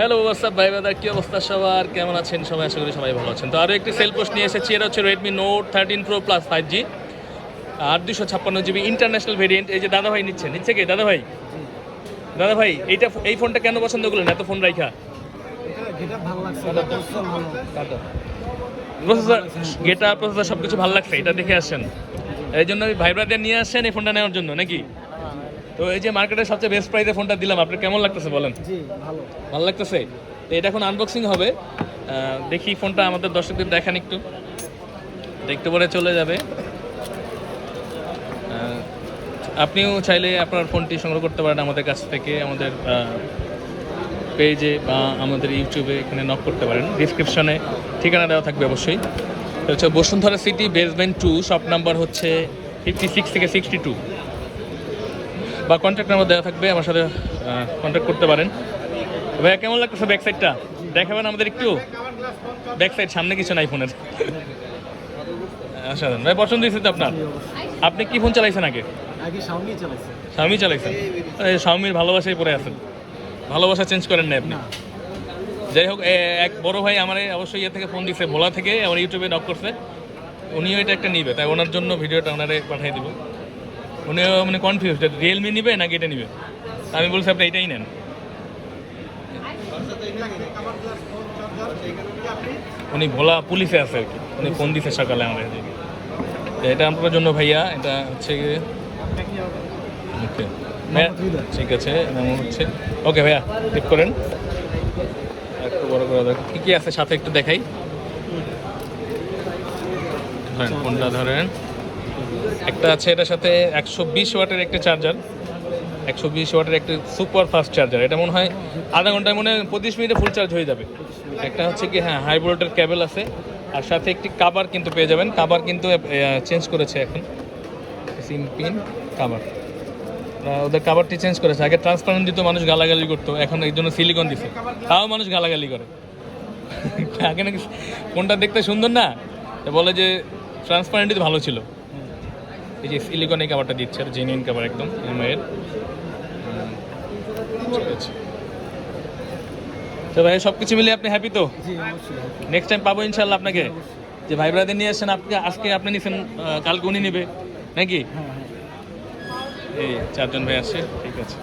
Hello WhatsApp ভাই দাদা, কি অবস্থা সবার? কেমন আছেন সবাই? আশা করি সবাই ভালো আছেন। তো আরও একটি সেল পোস্ট নিয়ে এসেছি। এটা হচ্ছে Redmi note 13 pro plus 5G 8 256 GB international variant. এই যে দাদা ভাই নিচ্ছে কে দাদা ভাই? দাদা ভাই এই ফোনটা কেন পছন্দ করলেন এত ফোন রাইখা? প্রসেসর, প্রসেসর সব কিছু ভালো লাগছে, এটা দেখে আসছেন। এই জন্য ভাই ব্রাদার নিয়ে আসছেন এই ফোনটা নেওয়ার জন্য নাকি? তো এই যে মার্কেটের সবচেয়ে বেস্ট প্রাইসে ফোনটা দিলাম, আপনার কেমন লাগতেছে বলেন? ভালো লাগতেছে। তো এটা এখন আনবক্সিং হবে। দেখি ফোনটা আমাদের দর্শকদের দেখান একটু, দেখতে পরে চলে যাবে। আপনিও চাইলে আপনার ফোনটি সংগ্রহ করতে পারেন আমাদের কাছ থেকে, আমাদের পেজে বা আমাদের ইউটিউবে, এখানে নক করতে পারেন। ডিসক্রিপশনে ঠিকানা দেওয়া থাকবে অবশ্যই। তো হচ্ছে Bashundhara city basement 2, shop number হচ্ছে 56 থেকে 62, বা কন্ট্যাক্ট নাম্বার দেওয়া থাকবে, আমার সাথে কন্ট্যাক্ট করতে পারেন। ভাইয়া কেমন লাগতেছে ব্যাক সাইডটা? দেখাবেন আমাদের একটু? ব্যাক সাইড, সামনে কিছু নাই ফোনের। আচ্ছা ভাই, পছন্দ হয়েছে তো আপনার? আপনি কি ফোন চালাইছেন আগে? শাওমি চালাইছেন? শাওমির ভালোবাসায় পড়ে আছেন, ভালোবাসা চেঞ্জ করেন না আপনি। যাই হোক, এক বড় ভাই আমার অবশ্যই ইয়ে থেকে ফোন দিচ্ছে, ভোলা থেকে, আমার ইউটিউবে নক করছে। উনিও এটা একটা নিবে, তাই ওনার জন্য ভিডিওটা ওনারে পাঠিয়ে দিব। উনিও মানে কনফিউজ, রিয়েলমি নিবে নাকি এটা নিবে। আমি বলছি আপনি এইটাই নেন। উনি ভোলা পুলিশে আছে আর কি, উনি ফোন দিছে সকালে আমাদের। এটা আপনার জন্য ভাইয়া, এটা হচ্ছে ওকে ঠিক আছে, হচ্ছে ওকে ভাইয়া, টিপ করেন একটু বড় করে দেখো কী কী আছে সাথে, একটু দেখাই। ধরেন ফোনটা ধরেন, একটা আছে এটার সাথে 120 ওয়াটের একটা চার্জার, 120 ওয়াটের একটা সুপার ফাস্ট চার্জার। এটা মনে হয় আধা ঘন্টায়, মনে হয় 25 মিনিটে ফুল চার্জ হয়ে যাবে। একটা হচ্ছে কি, হ্যাঁ, হাই ভোল্টের কেবল আছে, আর সাথে একটি কাভার কিন্তু পেয়ে যাবেন। কাভার কিন্তু চেঞ্জ করেছে এখন, সিম পিন কাভার, ওদের কাভারটি চেঞ্জ করেছে। আগে ট্রান্সপারেন্ট দিত, মানুষ গালাগালি করতো, এখন এই জন্য সিলিকন দিছে, তাও মানুষ গালাগালি করে। আগে নাকি ফোনটা দেখতে সুন্দর না, বলে যে ট্রান্সপারেন্ট দিতে ভালো ছিল। এই যে সিলিকনের কাভারটা দিচ্ছে, আর জেনুইন কাভার একদম এমআইয়ের। ঠিক আছে তো ভাই, সব কিছু মিলিয়ে আপনি হ্যাপি তো? নেক্সট টাইম পাবো ইনশাল্লাহ আপনাকে। যে ভাই ব্রাদার নিয়ে আসছেন, আজকে আপনি নিছেন, কালকে উনি নেবে নাকি? এই 4জন ভাই আসছে, ঠিক আছে।